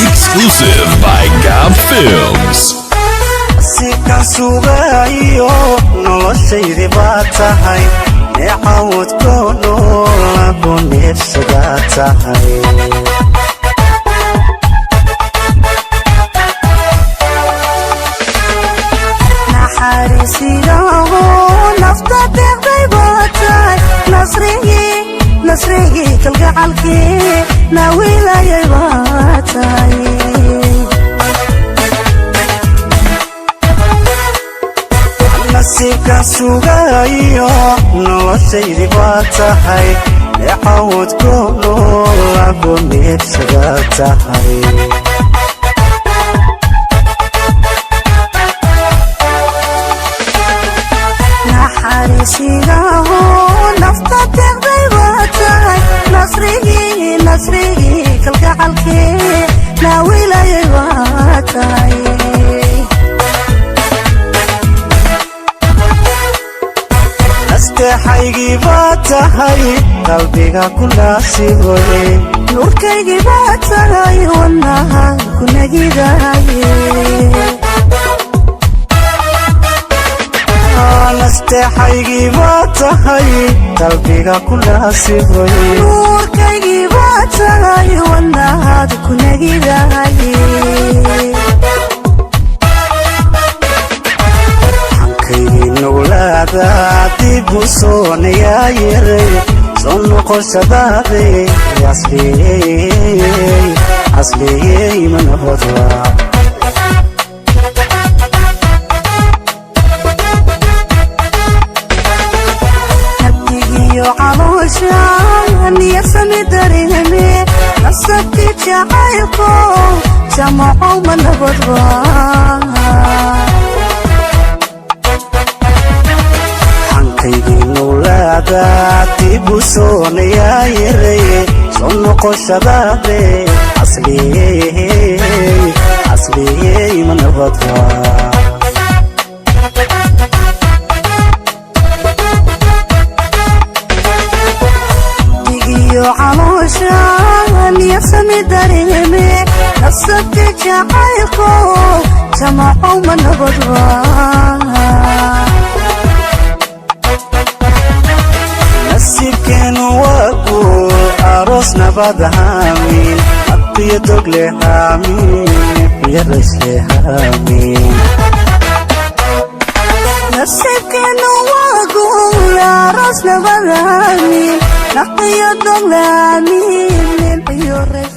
Exclusive by Gab Films. Sika sugayo noloshaydi baa tahay neecawd goono lagu neefsadaa tahay naxariisiyaho nafta deeqday baa tahay nasrigii kalgacalkii naawiilayay baa tahay Sika sugayo noloshaydi baa tahay neecawd goono lagu neefsadaa tahay naxariisiyaho nafta deeqday baa tahay nasrigii kalgacalkii naawiilayay baa tahay nasteexaygii baa tahay qalbiga ku naasiboye nuurkaygii baa tahay wadnaha ku nagidaye nasteexaygii baa tahay qalbiga ku naasiboye nuurkaygii baa tahay wadnahaad ku nagidaye nuglaada dib u soonayaa yaray soo noqoshadaade asliyey manabadwa nabdigiyo caloosha niyasami dareeme nasabkii jacaylko jamaco manabadwa nuglaada dib u soonayaa yaray soo noqoshadaade asliyey manabadwa digiyo caloosha niyasami dareeme nasabti jacaylko jamaco manabadwa nasiibkeenu waa guur aroos nabad haamin abbiyo dogle haamin iyo raysle haamin nasiibkeenu waa guur aroos nabad haamin abbiyo dogle haamin iyo raysle